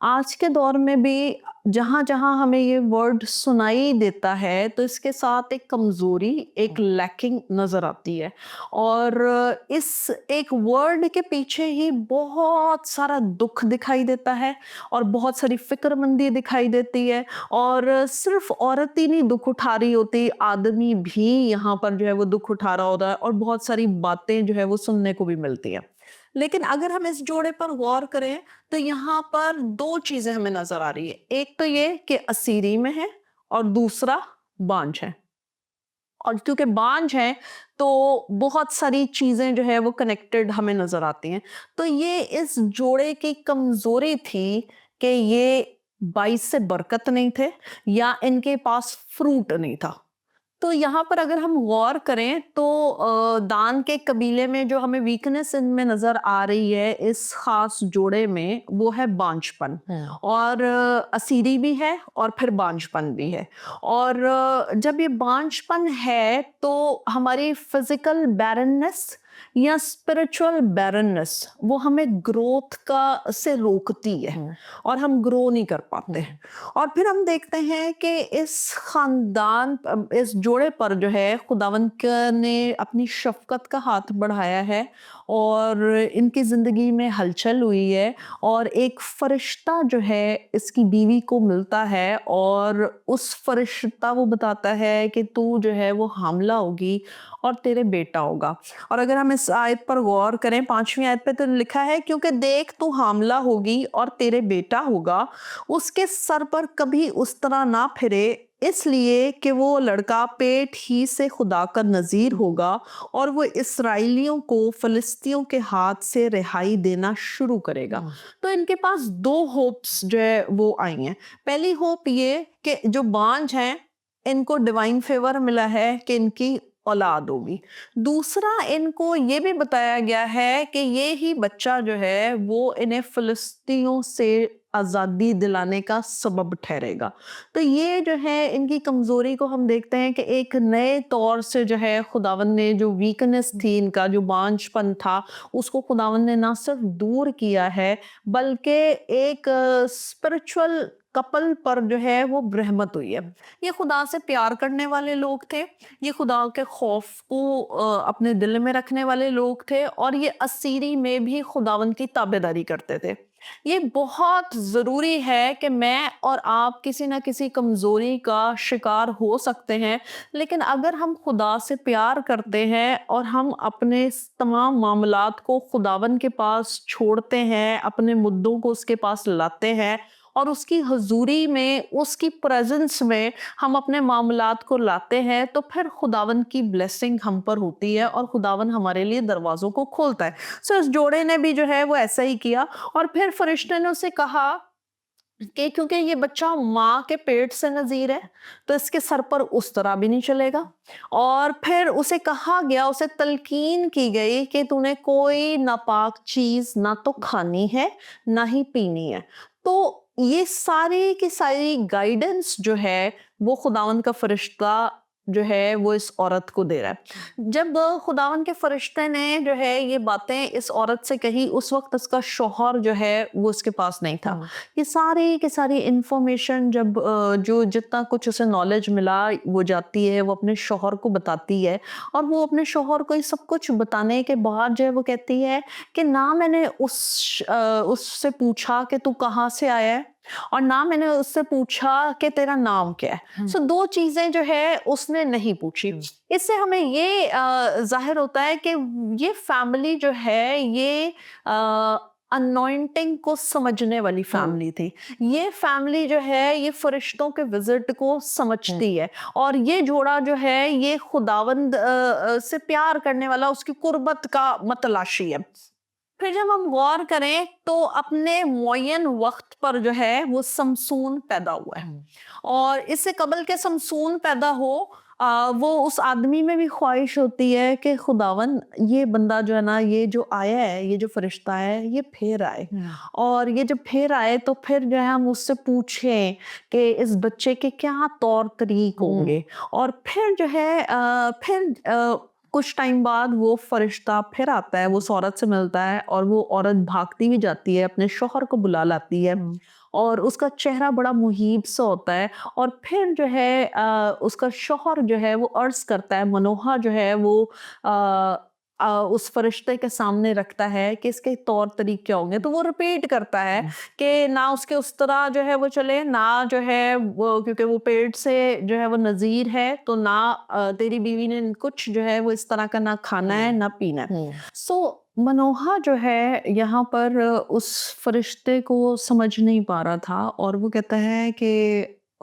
آج کے دور میں بھی جہاں جہاں ہمیں یہ ورڈ سنائی دیتا ہے تو اس کے ساتھ ایک کمزوری، ایک لیکنگ نظر آتی ہے، اور اس ایک ورڈ کے پیچھے ہی بہت سارا دکھ دکھائی دیتا ہے اور بہت ساری فکر مندی دکھائی دیتی ہے، اور صرف عورت ہی نہیں دکھ اٹھا رہی ہوتی، آدمی بھی یہاں پر جو ہے وہ دکھ اٹھا رہا ہوتا ہے، اور بہت ساری باتیں جو ہے وہ سننے کو بھی ملتی ہیں۔ لیکن اگر ہم اس جوڑے پر غور کریں تو یہاں پر دو چیزیں ہمیں نظر آ رہی ہے، ایک تو یہ کہ اسیری میں ہے اور دوسرا بانجھ ہے، اور کیونکہ بانجھ ہے تو بہت ساری چیزیں جو ہے وہ کنیکٹڈ ہمیں نظر آتی ہیں۔ تو یہ اس جوڑے کی کمزوری تھی کہ یہ باعث برکت نہیں تھے یا ان کے پاس فروٹ نہیں تھا۔ تو یہاں پر اگر ہم غور کریں تو دان کے قبیلے میں جو ہمیں ویکنس ان میں نظر آ رہی ہے اس خاص جوڑے میں، وہ ہے بانجھ پن، اور اسیری بھی ہے اور پھر بانجھ پن بھی ہے۔ اور جب یہ بانجھ پن ہے تو ہماری فزیکل بیرننس یا اسپرچل بیرننس وہ ہمیں گروتھ سے روکتی ہے اور ہم گرو نہیں کر پاتے۔ اور پھر ہم دیکھتے ہیں کہ اس خاندان، اس جوڑے پر جو ہے خداوند نے اپنی شفقت کا ہاتھ بڑھایا ہے اور ان کی زندگی میں ہلچل ہوئی ہے، اور ایک فرشتہ جو ہے اس کی بیوی کو ملتا ہے، اور اس فرشتہ وہ بتاتا ہے کہ تو جو ہے وہ حاملہ ہوگی اور تیرے بیٹا ہوگا۔ اور اگر ہم اس آیت پر غور کریں، 5ویں آیت پہ تو لکھا ہے کیونکہ دیکھ تو حاملہ ہوگی اور تیرے بیٹا ہوگا، اس کے سر پر کبھی اس طرح نہ پھرے، اس لیے کہ وہ لڑکا پیٹ ہی سے خدا کا نذیر ہوگا اور وہ اسرائیلیوں کو فلسطینیوں کے ہاتھ سے رہائی دینا شروع کرے گا۔ تو ان کے پاس دو ہوپس جو ہے وہ آئی ہیں۔ پہلی ہوپ یہ کہ جو بانجھ ہیں ان کو ڈیوائن فیور ملا ہے کہ ان کی اولاد ہوگی۔ دوسرا، ان کو یہ بھی بتایا گیا ہے کہ یہ ہی بچہ جو ہے وہ انہیں فلسطینیوں سے آزادی دلانے کا سبب ٹھہرے گا۔ تو یہ جو ہے ان کی کمزوری کو ہم دیکھتے ہیں کہ ایک نئے طور سے جو ہے خداوند نے جو ویکنس تھی ان کا، جو بانجھ پن تھا، اس کو خداوند نے نہ صرف دور کیا ہے بلکہ ایک اسپرچل کپل پر جو ہے وہ رحمت ہوئی ہے۔ یہ خدا سے پیار کرنے والے لوگ تھے، یہ خدا کے خوف کو اپنے دل میں رکھنے والے لوگ تھے، اور یہ اسیری میں بھی خداوند کی تابعداری کرتے تھے۔ یہ بہت ضروری ہے کہ میں اور آپ کسی نہ کسی کمزوری کا شکار ہو سکتے ہیں، لیکن اگر ہم خدا سے پیار کرتے ہیں اور ہم اپنے تمام معاملات کو خداوند کے پاس چھوڑتے ہیں، اپنے مدعوں کو اس کے پاس لاتے ہیں اور اس کی حضوری میں، اس کی پریزنس میں ہم اپنے معاملات کو لاتے ہیں، تو پھر خداوند کی بلیسنگ ہم پر ہوتی ہے اور خداوند ہمارے لیے دروازوں کو کھولتا ہے۔ اس جوڑے نے بھی جو ہے وہ ایسا ہی کیا، اور پھر فرشتے نے اسے کہا کہ کیونکہ یہ بچہ ماں کے پیٹ سے نذیر ہے تو اس کے سر پر اس طرح بھی نہیں چلے گا، اور پھر اسے کہا گیا، اسے تلقین کی گئی کہ تو نے کوئی ناپاک چیز نہ تو کھانی ہے نہ ہی پینی ہے۔ تو یہ ساری کی ساری گائیڈنس جو ہے وہ خداوند کا فرشتہ جو ہے وہ اس عورت کو دے رہا ہے۔ جب خداوند کے فرشتے نے جو ہے یہ باتیں اس عورت سے کہی، اس وقت اس کا شوہر جو ہے وہ اس کے پاس نہیں تھا۔ یہ ساری کی ساری انفارمیشن جب جو جتنا کچھ اسے نالج ملا وہ جاتی ہے، وہ اپنے شوہر کو بتاتی ہے، اور وہ اپنے شوہر کو یہ سب کچھ بتانے کے بعد جو ہے وہ کہتی ہے کہ نہ میں نے اس سے پوچھا کہ تو کہاں سے آیا ہے، اور نہ میں نے اس سے پوچھا کہ تیرا نام کیا ہے۔ دو چیزیں جو ہے اس نے نہیں پوچھی۔ اس سے ہمیں یہ ظاہر ہوتا ہے کہ یہ فیملی جو ہے یہ انوائنٹنگ کو سمجھنے والی فیملی تھی۔ یہ فیملی جو ہے یہ فرشتوں کے وزٹ کو سمجھتی ہے، اور یہ جوڑا جو ہے یہ خداوند سے پیار کرنے والا، اس کی قربت کا متلاشی ہے۔ پھر جب ہم غور کریں تو اپنے معین وقت پر جو ہے وہ سمسون پیدا ہوا ہے، اور اس سے قبل کہ سمسون پیدا ہو وہ اس آدمی میں بھی خواہش ہوتی ہے کہ خداون یہ بندہ جو ہے نا، یہ جو آیا ہے، یہ جو فرشتہ ہے، یہ پھر آئے، اور یہ جب پھر آئے تو پھر جو ہے ہم اس سے پوچھیں کہ اس بچے کے کیا طور طریق ہوں گے، اور پھر جو ہے پھر کچھ ٹائم بعد وہ فرشتہ پھر آتا ہے، وہ اس عورت سے ملتا ہے اور وہ عورت بھاگتی بھی جاتی ہے، اپنے شوہر کو بلا لاتی ہے اور اس کا چہرہ بڑا مہیب سا ہوتا ہے، اور پھر جو ہے اس کا شوہر جو ہے وہ عرض کرتا ہے، منوہا جو ہے وہ اس فرشتے کے سامنے رکھتا ہے کہ اس کے طور طریقے کیا ہوں گے، تو وہ ریپیٹ کرتا ہے کہ نہ اس کے اس طرح جو ہے وہ چلے، نہ جو ہے وہ، کیونکہ وہ پیٹ سے جو ہے وہ نذیر ہے، تو نہ تیری بیوی نے کچھ جو ہے وہ اس طرح کا نہ کھانا ہے نہ پینا ہے۔ سو منوہا جو ہے یہاں پر اس فرشتے کو سمجھ نہیں پا رہا تھا، اور وہ کہتا ہے کہ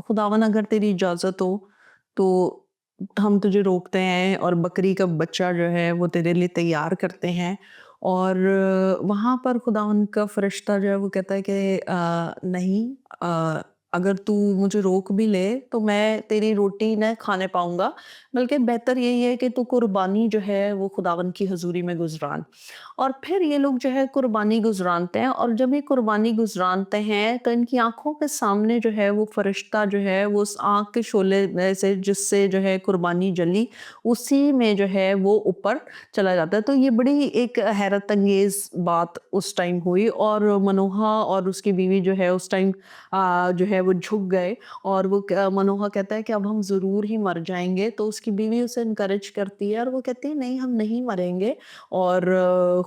خداون اگر تیری اجازت ہو تو ہم تجھے روکتے ہیں اور بکری کا بچہ جو ہے وہ تیرے لیے تیار کرتے ہیں۔ اور وہاں پر خداون کا فرشتہ جو ہے وہ کہتا ہے کہ نہیں، اگر تو مجھے روک بھی لے تو میں تیری روٹی نہ کھانے پاؤں گا، بلکہ بہتر یہی ہے کہ تو قربانی جو ہے وہ خداون کی حضوری میں گزران۔ اور پھر یہ لوگ جو ہے قربانی گزرانتے ہیں، اور جب یہ قربانی گزرانتے ہیں تو ان کی آنکھوں کے سامنے جو ہے وہ فرشتہ جو ہے وہ اس آنکھ کے شعلے میں سے جس سے جو ہے قربانی جلی، اسی میں جو ہے وہ اوپر چلا جاتا ہے۔ تو یہ بڑی ایک حیرت انگیز بات اس ٹائم ہوئی، اور منوہا اور اس کی بیوی جو ہے اس ٹائم جو ہے وہ جھک گئے، اور وہ منوہا کہتا ہے کہ اب ہم ضرور ہی مر جائیں گے، تو اس کی بیوی اسے انکریج کرتی ہے اور وہ کہتی ہے نہیں، ہم نہیں مریں گے، اور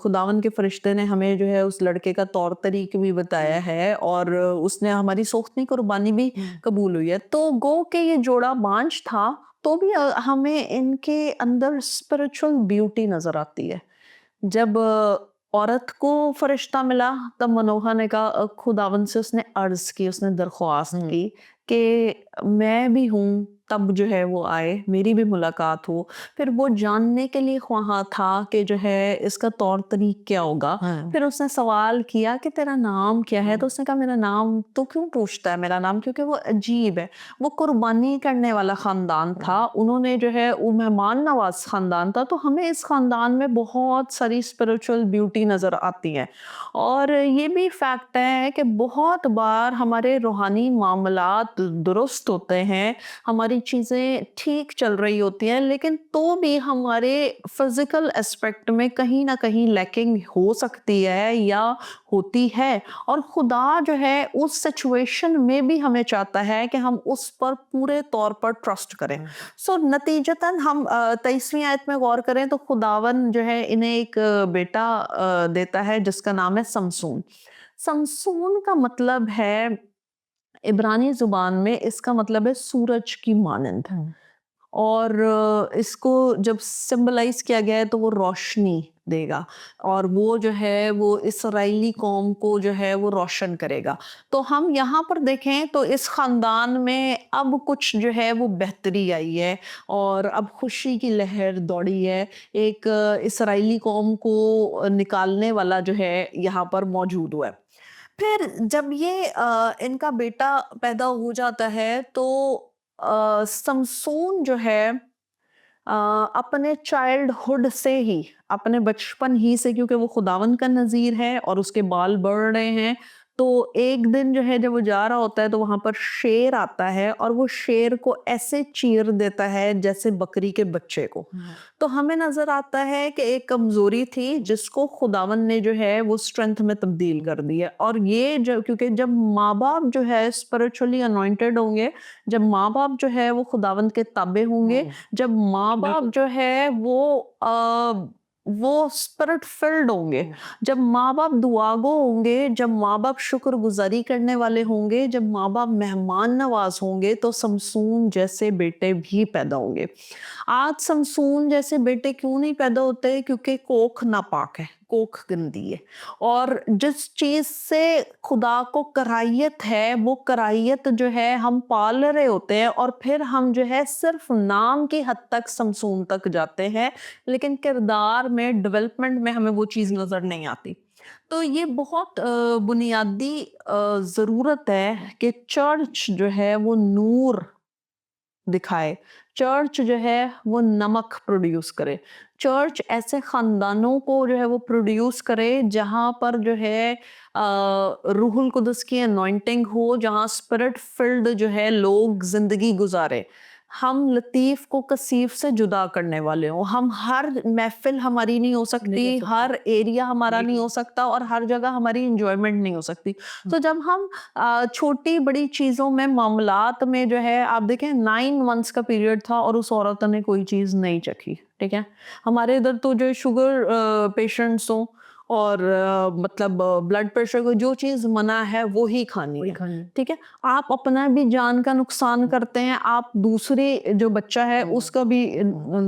خداون کے فرشتے نے ہمیں جو ہے اس لڑکے کا طور طریق بھی بتایا ہے، اور اس نے ہماری سوختنی قربانی بھی قبول ہوئی ہے۔ تو گو کہ یہ جوڑا بانجھ تھا، تو بھی ہمیں ان کے اندر اسپرچل بیوٹی نظر آتی ہے۔ جب عورت کو فرشتہ ملا تب منوہا نے کہا، خداون سے اس نے عرض کی، اس نے درخواست کی کہ میں بھی ہوں، تب جو ہے وہ آئے، میری بھی ملاقات ہو۔ پھر وہ جاننے کے لیے خواہاں تھا کہ جو ہے اس کا طور طریق کیا ہوگا۔ پھر اس نے سوال کیا کہ تیرا نام کیا ہے؟ تو اس نے کہا میرا نام، تو کیوں پوچھتا ہے میرا نام؟ کیونکہ وہ عجیب ہے، وہ قربانی کرنے والا خاندان تھا، انہوں نے جو ہے وہ مہمان نواز خاندان تھا، تو ہمیں اس خاندان میں بہت ساری اسپرچل بیوٹی نظر آتی ہے۔ اور یہ بھی فیکٹ ہے کہ بہت بار ہمارے روحانی معاملات درست ہوتے ہیں، ہماری چیزیں ٹھیک چل رہی ہوتی ہیں، لیکن تو بھی ہمارے فزیکل اسپیکٹ میں کہیں نہ کہیں لیکنگ ہو سکتی ہے یا ہوتی ہے، اور خدا جو ہے اس سچویشن میں بھی ہمیں چاہتا ہے کہ ہم اس پر پورے طور پر ٹرسٹ کریں۔ سو نتیجتاً ہم 23ویں آیت میں غور کریں تو خداون جو ہے انہیں ایک بیٹا دیتا ہے جس کا نام ہے سمسون۔ سمسون کا مطلب ہے عبرانی زبان میں، اس کا مطلب ہے سورج کی مانند، اور اس کو جب سمبلائز کیا گیا ہے تو وہ روشنی دے گا، اور وہ جو ہے وہ اسرائیلی قوم کو جو ہے وہ روشن کرے گا۔ تو ہم یہاں پر دیکھیں تو اس خاندان میں اب کچھ جو ہے وہ بہتری آئی ہے، اور اب خوشی کی لہر دوڑی ہے، ایک اسرائیلی قوم کو نکالنے والا جو ہے یہاں پر موجود ہوا ہے۔ پھر جب یہ ان کا بیٹا پیدا ہو جاتا ہے تو سمسون جو ہے اپنے چائلڈ ہوڈ سے ہی، اپنے بچپن ہی سے، کیونکہ وہ خداون کا نذیر ہے اور اس کے بال بڑھ رہے ہیں، تو ایک دن جو ہے جب وہ جا رہا ہوتا ہے تو وہاں پر شیر آتا ہے، اور وہ شیر کو ایسے چیر دیتا ہے جیسے بکری کے بچے کو۔ تو ہمیں نظر آتا ہے کہ ایک کمزوری تھی جس کو خداون نے جو ہے وہ اسٹرینتھ میں تبدیل کر دی ہے، اور یہ کیونکہ جب ماں باپ جو ہے اسپرچولی انوائنٹڈ ہوں گے، جب ماں باپ جو ہے وہ خداون کے تابع ہوں گے، جب ماں باپ جو ہے وہ اسپرٹ فلڈ ہوں گے، جب ماں باپ دعاگو ہوں گے، جب ماں باپ شکر گزاری کرنے والے ہوں گے، جب ماں باپ مہمان نواز ہوں گے، تو سمسون جیسے بیٹے بھی پیدا ہوں گے۔ آج سمسون جیسے بیٹے کیوں نہیں پیدا ہوتے؟ کیونکہ کوکھ ناپاک ہے، کوکھ گندی ہے، اور جس چیز سے خدا کو کراہیت ہے وہ کراہیت جو ہے ہم پال رہے ہوتے ہیں، اور پھر ہم جو ہے صرف نام کی حد تک سمسون تک جاتے ہیں، لیکن کردار میں، ڈیولپمنٹ میں ہمیں وہ چیز نظر نہیں آتی۔ تو یہ بہت بنیادی ضرورت ہے کہ چرچ جو ہے وہ نور دکھائے، چرچ جو ہے وہ نمک پروڈیوس کرے، چرچ ایسے خاندانوں کو جو ہے وہ پروڈیوس کرے جہاں پر جو ہے روح القدس کی انوائنٹنگ ہو، جہاں اسپرٹ فلڈ جو ہے لوگ زندگی گزارے۔ ہم لطیف کو کثیف سے جدا کرنے والے ہوں. ہم ہر محفل ہماری نہیں ہو سکتی, ہر ایریا ہمارا نہیں ہو سکتا, اور ہر جگہ ہماری انجوائمنٹ نہیں ہو سکتی. تو جب ہم چھوٹی بڑی چیزوں میں, معاملات میں جو ہے, آپ دیکھیں 9 months کا پیریڈ تھا اور اس عورت نے کوئی چیز نہیں چکھی. ٹھیک ہے, ہمارے ادھر تو جو شوگر پیشنٹس ہوں اور مطلب بلڈ پریشر کو جو چیز منع ہے وہی کھانی ہے. ٹھیک ہے, آپ اپنا بھی جان کا نقصان کرتے ہیں, آپ دوسرے جو بچہ ہے اس کا بھی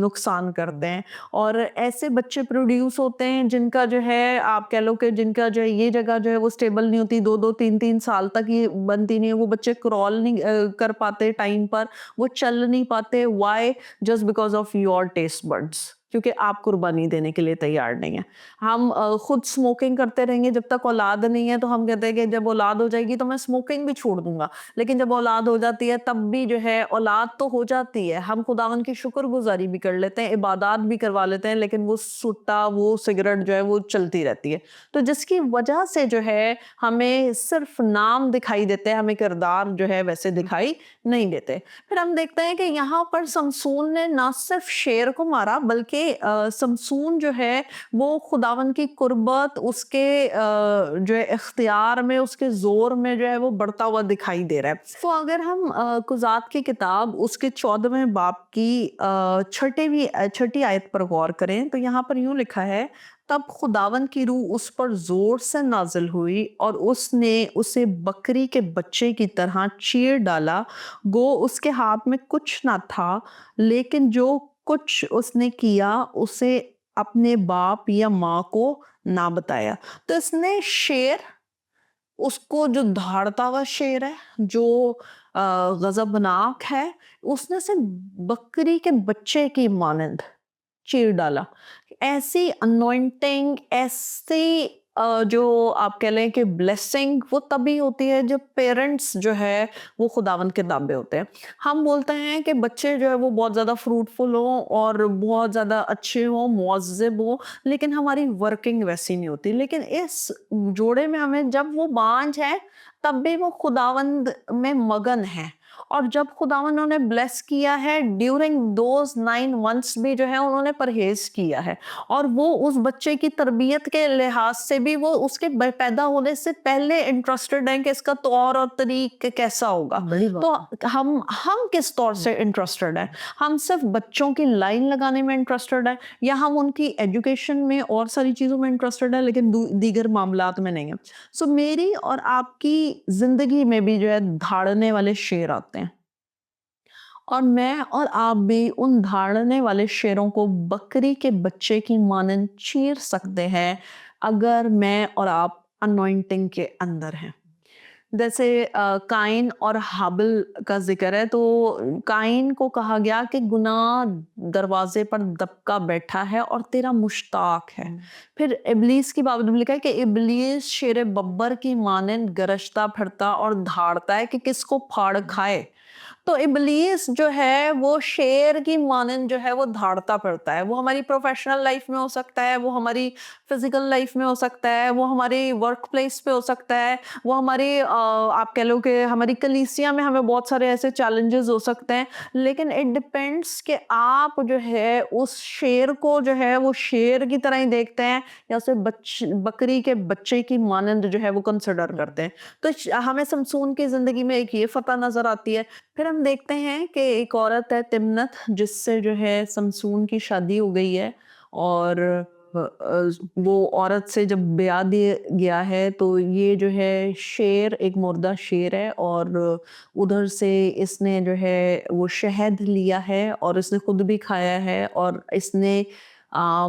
نقصان کرتے ہیں. اور ایسے بچے پروڈیوس ہوتے ہیں جن کا جو ہے, آپ کہہ لو کہ جن کا جو ہے یہ جگہ جو ہے وہ اسٹیبل نہیں ہوتی, 2-3 سال تک یہ بنتی نہیں ہے. وہ بچے کرال نہیں کر پاتے ٹائم پر, وہ چل نہیں پاتے. Why? Just because of your taste buds, کیونکہ آپ قربانی دینے کے لیے تیار نہیں ہیں. ہم خود اسموکنگ کرتے رہیں گے جب تک اولاد نہیں ہے, تو ہم کہتے ہیں کہ جب اولاد ہو جائے گی تو میں اسموکنگ بھی چھوڑ دوں گا. لیکن جب اولاد ہو جاتی ہے تب بھی جو ہے, اولاد تو ہو جاتی ہے, ہم خداوند کی شکر گزاری بھی کر لیتے ہیں, عبادات بھی کروا لیتے ہیں, لیکن وہ سٹا, وہ سگریٹ جو ہے وہ چلتی رہتی ہے. تو جس کی وجہ سے جو ہے ہمیں صرف نام دکھائی دیتے ہیں, ہمیں کردار جو ہے ویسے دکھائی نہیں دیتے. پھر ہم دیکھتے ہیں کہ یہاں پر سمسون نے نہ صرف شیر کو مارا, بلکہ سمسون جو ہے وہ خداوند کی قربت اس کے جو ہے اختیار میں, اس کے زور میں جو ہے وہ بڑھتا ہوا دکھائی دے رہا ہے. تو اگر ہم قضات کی کتاب اس کے 14ویں باب کی 6 آیت پر غور کریں تو یہاں پر یوں لکھا ہے, تب خداوند کی روح اس پر زور سے نازل ہوئی اور اس نے اسے بکری کے بچے کی طرح چیر ڈالا. گو اس کے ہاتھ میں کچھ نہ تھا, لیکن جو کچھ اس نے کیا اسے اپنے باپ یا ماں کو نہ بتایا. تو اس نے شیر, اس کو جو دھاڑتا ہوا شیر ہے, جو غضبناک ہے, اس نے صرف بکری کے بچے کی مانند چیر ڈالا. ایسی انوائنٹنگ, ایسی جو آپ کہہ لیں کہ بلیسنگ, وہ تبھی ہوتی ہے جب پیرنٹس جو ہے وہ خداوند کے تابع ہوتے ہیں. ہم بولتے ہیں کہ بچے جو ہے وہ بہت زیادہ فروٹفل ہوں اور بہت زیادہ اچھے ہوں, مہذب ہوں, لیکن ہماری ورکنگ ویسی نہیں ہوتی. لیکن اس جوڑے میں ہمیں, جب وہ بانجھ ہے تب بھی وہ خداوند میں مگن ہے, اور جب خداوند انہوں نے بلیس کیا ہے ڈیورنگ دوز 9 months بھی جو ہے انہوں نے پرہیز کیا ہے, اور وہ اس بچے کی تربیت کے لحاظ سے بھی وہ اس کے پیدا ہونے سے پہلے انٹرسٹڈ ہیں کہ اس کا طور اور طریق کیسا ہوگا. تو ہم کس طور سے انٹرسٹڈ ہیں؟ ہم صرف بچوں کی لائن لگانے میں انٹرسٹڈ ہیں, یا ہم ان کی ایجوکیشن میں اور ساری چیزوں میں انٹرسٹڈ ہیں لیکن دیگر معاملات میں نہیں ہیں؟ سو میری اور آپ کی زندگی میں بھی جو ہے دھاڑنے والے شیر آتے ہیں, اور میں اور آپ بھی ان دھاڑنے والے شیروں کو بکری کے بچے کی مانند چیر سکتے ہیں اگر میں اور آپ انوائنٹنگ کے اندر ہیں. جیسے قائن اور حابل کا ذکر ہے, تو قائن کو کہا گیا کہ گناہ دروازے پر دبکا بیٹھا ہے اور تیرا مشتاق ہے. پھر ابلیس کی بابت میں لکھا ہے کہ ابلیس شیر ببر کی مانند گرجتا پھرتا اور دھاڑتا ہے کہ کس کو پھاڑ کھائے. تو ابلیس جو ہے وہ شیر کی مانند جو ہے وہ دھاڑتا پھرتا ہے. وہ ہماری پروفیشنل لائف میں ہو سکتا ہے, وہ ہماری فزیکل لائف میں ہو سکتا ہے, وہ ہماری ورک پلیس پہ ہو سکتا ہے, وہ ہماری آپ کہہ لو کہ ہماری کلیسیا میں ہمیں بہت سارے ایسے چیلنجز ہو سکتے ہیں. لیکن اٹ ڈپینڈس کہ آپ جو ہے اس شیر کو جو ہے وہ شیر کی طرح ہی دیکھتے ہیں یا اسے بکری کے بچے کی مانند جو ہے وہ کنسیڈر کرتے ہیں. تو ہمیں سمسون کی زندگی میں ایک یہ فتح نظر آتی ہے. پھر ہم دیکھتے ہیں کہ ایک عورت ہے تمنت, جس سے جو ہے سمسون کی شادی ہو گئی ہے, اور وہ عورت سے جب بیاہ دیا گیا ہے تو یہ جو ہے شیر ایک مردہ شیر ہے, اور ادھر سے اس نے جو ہے وہ شہد لیا ہے اور اس نے خود بھی کھایا ہے, اور اس نے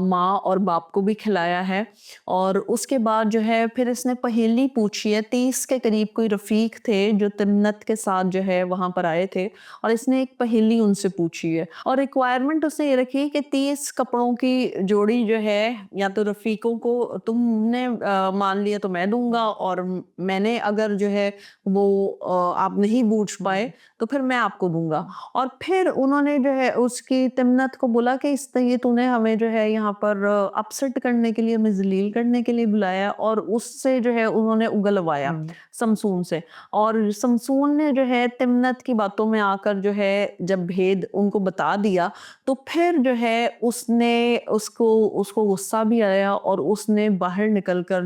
ماں اور باپ کو بھی کھلایا ہے. اور اس کے بعد جو ہے پھر اس نے پہیلی پوچھی ہے. 30 کے قریب کوئی رفیق تھے جو تمنت کے ساتھ جو ہے وہاں پر آئے تھے, اور اس نے ایک پہیلی ان سے پوچھی ہے, اور ریکوائرمنٹ اس نے یہ رکھی کہ 30 کپڑوں کی جوڑی جو ہے, یا تو رفیقوں کو تم نے مان لیا تو میں دوں گا, اور میں نے اگر جو ہے وہ آپ نہیں پوچھ پائے تو پھر میں آپ کو دوں گا. اور پھر انہوں نے جو ہے اس کی تمنت کو بولا کہ یہ تو نے ہمیں جو جو ہے یہاں پر اپسٹ کرنے کے لیے، ہمیں ذلیل کرنے کے لیے بلایا، اور اس سے جو ہے انہوں نے اگلوایا سمسون سے. اور سمسون نے جو ہے تمنت کی باتوں میں آ کر جو ہے جب بھید ان کو بتا دیا تو پھر جو ہے اس کو غصہ بھی آیا، اور اس نے باہر نکل کر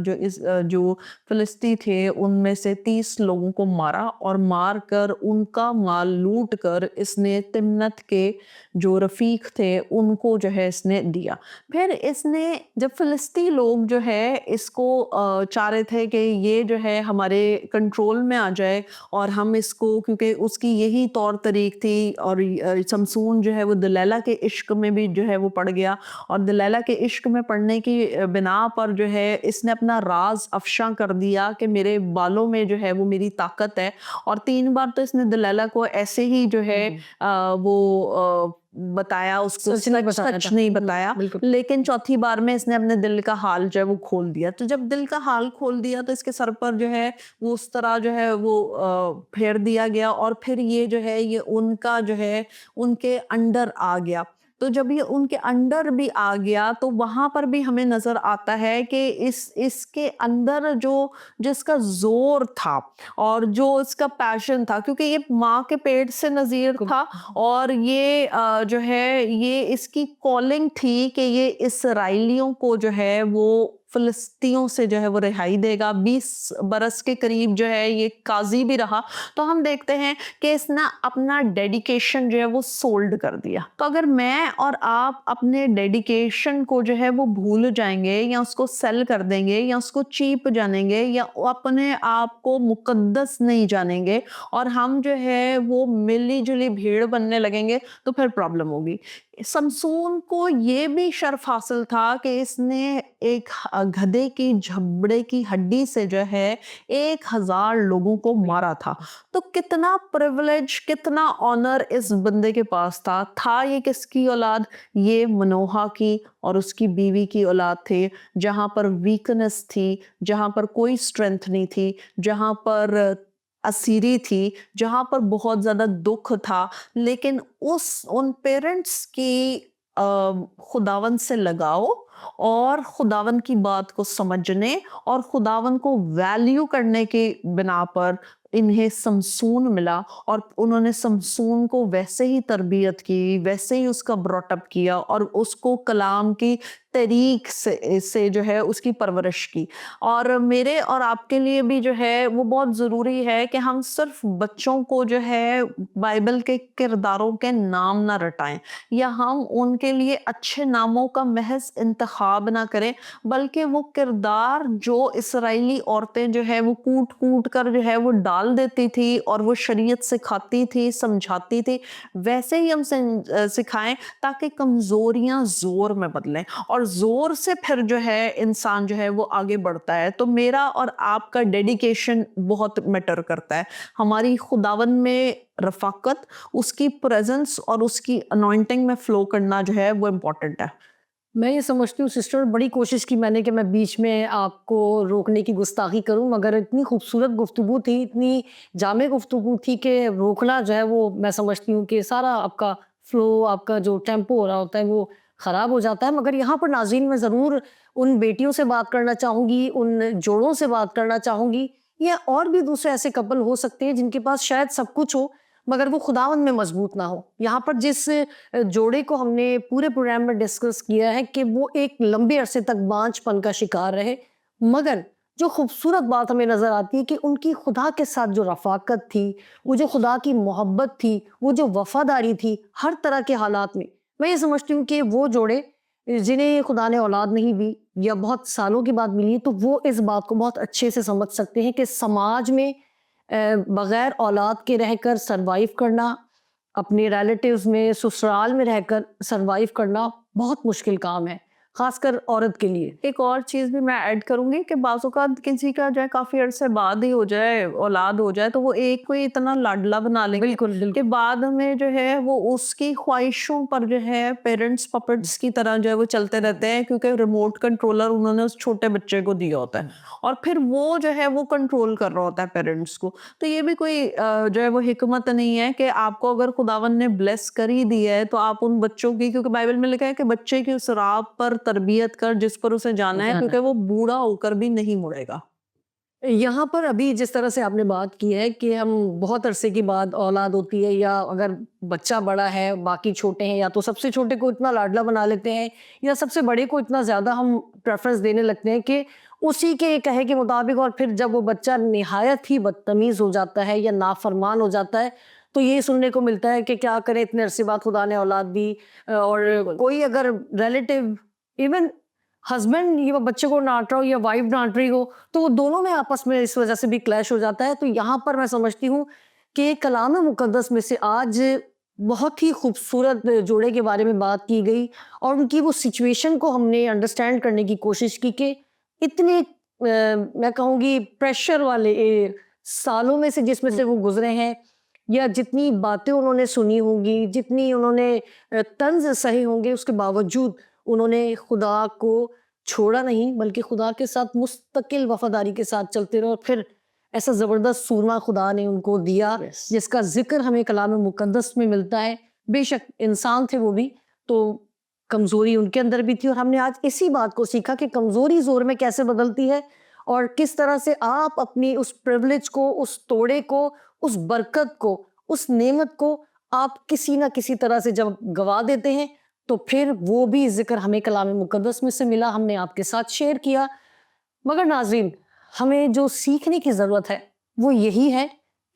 جو فلسطی تھے ان میں سے 30 لوگوں کو مارا، اور مار کر ان کا مال لوٹ کر اس نے تمنت کے جو رفیق تھے ان کو جو ہے اس نے دیا. پھر اس نے جب فلسطی لوگ جو ہے اس کو چاہ رہے تھے کہ یہ جو ہے ہمارے کنٹرول میں آ جائے، اور ہم اس کو، کیونکہ اس کی یہی طور طریق تھی، اور سمسون جو ہے وہ دلیلہ کے عشق میں بھی جو ہے وہ پڑ گیا، اور دلیلہ کے عشق میں پڑنے کی بنا پر جو ہے اس نے اپنا راز افشاں کر دیا کہ میرے بالوں میں جو ہے وہ میری طاقت ہے. اور 3 بار تو اس نے دلیلہ کو ایسے ہی جو ہے وہ بتایا، اس کو سچ نہیں بتایا، لیکن چوتھی بار میں اس نے اپنے دل کا حال جو ہے وہ کھول دیا. تو جب دل کا حال کھول دیا تو اس کے سر پر جو ہے وہ اس طرح جو ہے وہ پھیر دیا گیا، اور پھر یہ جو ہے یہ ان کا جو ہے ان کے انڈر آ گیا. تو جب یہ ان کے انڈر بھی آ گیا تو وہاں پر بھی ہمیں نظر آتا ہے کہ اس کے اندر جس کا زور تھا اور جو اس کا پیشن تھا، کیونکہ یہ ماں کے پیٹ سے نذیر تھا، اور یہ جو ہے یہ اس کی کالنگ تھی کہ یہ اسرائیلیوں کو جو ہے وہ فلسطینیوں سے جو ہے وہ رہائی دے گا. 20 برس کے قریب جو ہے یہ قاضی بھی رہا. تو ہم دیکھتے ہیں کہ اس نے اپنا ڈیڈیکیشن جو ہے وہ سولڈ کر دیا. تو اگر میں اور آپ اپنے ڈیڈیکیشن کو جو ہے وہ بھول جائیں گے، یا اس کو سیل کر دیں گے، یا اس کو چیپ جانیں گے، یا اپنے آپ کو مقدس نہیں جانیں گے، اور ہم جو ہے وہ ملی جلی بھیڑ بننے لگیں گے، تو پھر پرابلم ہوگی. سمسون کو یہ بھی شرف حاصل تھا کہ اس نے ایک گدھے کی جھبڑے کی ہڈی سے جو ہے 1000 لوگوں کو مارا تھا. تو کتنا پریولیج، کتنا آنر اس بندے کے پاس تھا. یہ کس کی اولاد؟ یہ منوہا کی اور اس کی بیوی کی اولاد تھے، جہاں پر ویکنس تھی، جہاں پر کوئی اسٹرینتھ نہیں تھی، جہاں پر اسیری تھی، جہاں پر بہت زیادہ دکھ تھا. لیکن ان پیرنٹس کی خداون سے لگاؤ، اور خداون کی بات کو سمجھنے اور خداون کو ویلیو کرنے کی بنا پر انہیں سمسون ملا، اور انہوں نے سمسون کو ویسے ہی تربیت کی، ویسے ہی اس کا براٹ اپ کیا، اور اس کو کلام کی طریق سے جو ہے اس کی پرورش کی. اور میرے اور آپ کے لیے بھی جو ہے وہ بہت ضروری ہے کہ ہم صرف بچوں کو جو ہے بائبل کے کرداروں کے نام نہ رٹائیں، یا ہم ان کے لیے اچھے ناموں کا محض انتخاب نہ کریں، بلکہ وہ کردار جو اسرائیلی عورتیں جو ہے وہ کوٹ کوٹ کر جو ہے وہ ڈال دیتی تھی، اور وہ شریعت سکھاتی تھی، سمجھاتی تھی، ویسے ہی ہم سکھائیں، تاکہ کمزوریاں زور میں بدلیں، اور زور سے پھر جو ہے انسان جو ہے وہ آگے بڑھتا ہے. تو میرا اور آپ کا ڈیڈیکیشن بہت میٹر کرتا ہے. ہماری خداون میں رفاقت، اس کی پریزنس اور اس کی انوائنٹنگ میں فلو کرنا جو ہے وہ امپورٹنٹ ہے. میں یہ سمجھتی ہوں سسٹر، بڑی کوشش کی میں نے کہ میں بیچ میں آپ کو روکنے کی گستاخی کروں، مگر اتنی خوبصورت گفتگو تھی، اتنی جامع گفتگو تھی کہ روکنا جو ہے وہ میں سمجھتی ہوں کہ سارا آپ کا فلو، آپ کا جو ٹیمپو ہو رہا ہوتا ہے وہ خراب ہو جاتا ہے. مگر یہاں پر ناظرین میں ضرور ان بیٹیوں سے بات کرنا چاہوں گی، ان جوڑوں سے بات کرنا چاہوں گی، یا اور بھی دوسرے ایسے کپل ہو سکتے ہیں جن کے پاس شاید سب کچھ ہو مگر وہ خداوند میں مضبوط نہ ہو. یہاں پر جس جوڑے کو ہم نے پورے پروگرام میں ڈسکس کیا ہے کہ وہ ایک لمبے عرصے تک بانجھ پن کا شکار رہے، مگر جو خوبصورت بات ہمیں نظر آتی ہے کہ ان کی خدا کے ساتھ جو رفاقت تھی، وہ جو خدا کی محبت تھی، وہ جو وفاداری تھی ہر طرح کے حالات میں یہ سمجھتی ہوں کہ وہ جوڑے جنہیں خدا نے اولاد نہیں دی یا بہت سالوں کے بعد ملی، تو وہ اس بات کو بہت اچھے سے سمجھ سکتے ہیں کہ سماج میں بغیر اولاد کے رہ کر سروائیو کرنا، اپنے ریلیٹیوز میں، سسرال میں رہ کر سروائیو کرنا بہت مشکل کام ہے. خاص کر عورت کے لیے. ایک اور چیز بھی میں ایڈ کروں گی کہ بعض اوقات کسی کا جو ہے کافی عرصے بعد ہی ہو جائے اولاد ہو جائے تو وہ ایک کوئی اتنا لاڈلا بنا لیں گے بالکل کہ بعد میں جو ہے وہ اس کی خواہشوں پر جو ہے پیرنٹس پپٹس کی طرح جو ہے وہ چلتے رہتے ہیں، کیونکہ ریموٹ کنٹرولر انہوں نے اس چھوٹے بچے کو دیا ہوتا ہے اور پھر وہ جو ہے وہ کنٹرول کر رہا ہوتا ہے پیرنٹس کو. تو یہ بھی کوئی جو ہے وہ حکمت نہیں ہے کہ آپ کو اگر خداوند نے بلیس کر ہی دیا ہے تو آپ ان بچوں کی، کیونکہ بائبل میں لکھا ہے کہ بچے کی اس راہ پر تربیت کر جس پر اسے جانا ہے، کیونکہ وہ بوڑھا ہو کر بھی نہیں مڑے گا. یہاں پر ابھی جس طرح سے آپ نے بات کی ہے کہ ہم بہت عرصے کے بعد اولاد ہوتی ہے، یا اگر بچہ بڑا ہے باقی چھوٹے ہیں، یا تو سب سے چھوٹے کو اتنا لاڈلا بنا لیتے ہیں یا سب سے بڑے کو اتنا زیادہ ہم پریفرنس دینے لگتے ہیں کہ اسی کے کہے کے مطابق، اور پھر جب وہ بچہ نہایت ہی بدتمیز ہو جاتا ہے یا نافرمان ہو جاتا ہے تو یہ سننے کو ملتا ہے کہ کیا کرے، اتنے عرصے بعد خدا نے اولاد دی. اور کوئی اگر ریلیٹیو، ایون ہسبینڈ یہ بچے کو ڈانٹ رہا ہو یا وائف ڈانٹ رہی ہو تو وہ دونوں میں آپس میں اس وجہ سے بھی کلیش ہو جاتا ہے. تو یہاں پر میں سمجھتی ہوں کہ کلام مقدس میں سے آج بہت ہی خوبصورت جوڑے کے بارے میں بات کی گئی، اور ان کی وہ سچویشن کو ہم نے انڈرسٹینڈ کرنے کی کوشش کی کہ اتنے میں کہوں گی پریشر والے سالوں میں سے جس میں سے وہ گزرے ہیں، یا جتنی باتیں انہوں نے سنی ہوں گی، جتنی انہوں نے طنز سہے ہوں گے، اس کے باوجود انہوں نے خدا کو چھوڑا نہیں بلکہ خدا کے ساتھ مستقل وفاداری کے ساتھ چلتے رہے. اور پھر ایسا زبردست سورما خدا نے ان کو دیا جس کا ذکر ہمیں کلام مقدس میں ملتا ہے. بے شک انسان تھے وہ بھی، تو کمزوری ان کے اندر بھی تھی، اور ہم نے آج اسی بات کو سیکھا کہ کمزوری زور میں کیسے بدلتی ہے، اور کس طرح سے آپ اپنی اس پریولیج کو، اس توڑے کو، اس برکت کو، اس نعمت کو آپ کسی نہ کسی طرح سے جب گوا دیتے ہیں تو پھر وہ بھی ذکر ہمیں کلام مقدس میں سے ملا، ہم نے آپ کے ساتھ شیئر کیا. مگر ناظرین، ہمیں جو سیکھنے کی ضرورت ہے وہ یہی ہے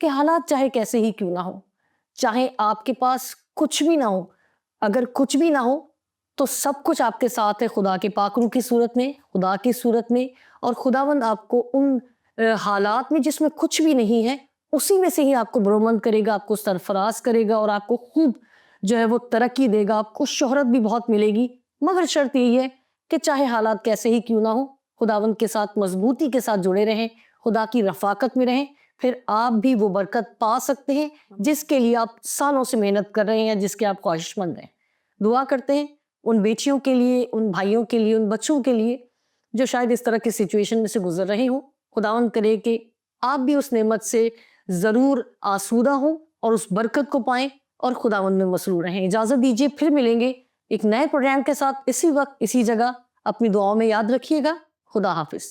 کہ حالات چاہے کیسے ہی کیوں نہ ہو، چاہے آپ کے پاس کچھ بھی نہ ہو، اگر کچھ بھی نہ ہو تو سب کچھ آپ کے ساتھ ہے خدا کے پاک روح کی صورت میں، خدا کی صورت میں. اور خداوند آپ کو ان حالات میں جس میں کچھ بھی نہیں ہے اسی میں سے ہی آپ کو برومند کرے گا، آپ کو سرفراز کرے گا، اور آپ کو خوب جو ہے وہ ترقی دے گا، آپ کو شہرت بھی بہت ملے گی. مگر شرط یہی ہے کہ چاہے حالات کیسے ہی کیوں نہ ہو، خداوند کے ساتھ مضبوطی کے ساتھ جڑے رہیں، خدا کی رفاقت میں رہیں، پھر آپ بھی وہ برکت پا سکتے ہیں جس کے لیے آپ سالوں سے محنت کر رہے ہیں، جس کے آپ خواہش مند ہیں. دعا کرتے ہیں ان بیٹیوں کے لیے، ان بھائیوں کے لیے، ان بچوں کے لیے جو شاید اس طرح کی سچویشن میں سے گزر رہے ہوں. خداوند کرے کہ آپ بھی اس نعمت سے ضرور آسودہ ہوں اور اس برکت کو پائیں اور خداوند میں مسرور رہیں. اجازت دیجیے، پھر ملیں گے ایک نئے پروگرام کے ساتھ اسی وقت اسی جگہ. اپنی دعاؤں میں یاد رکھیے گا. خدا حافظ.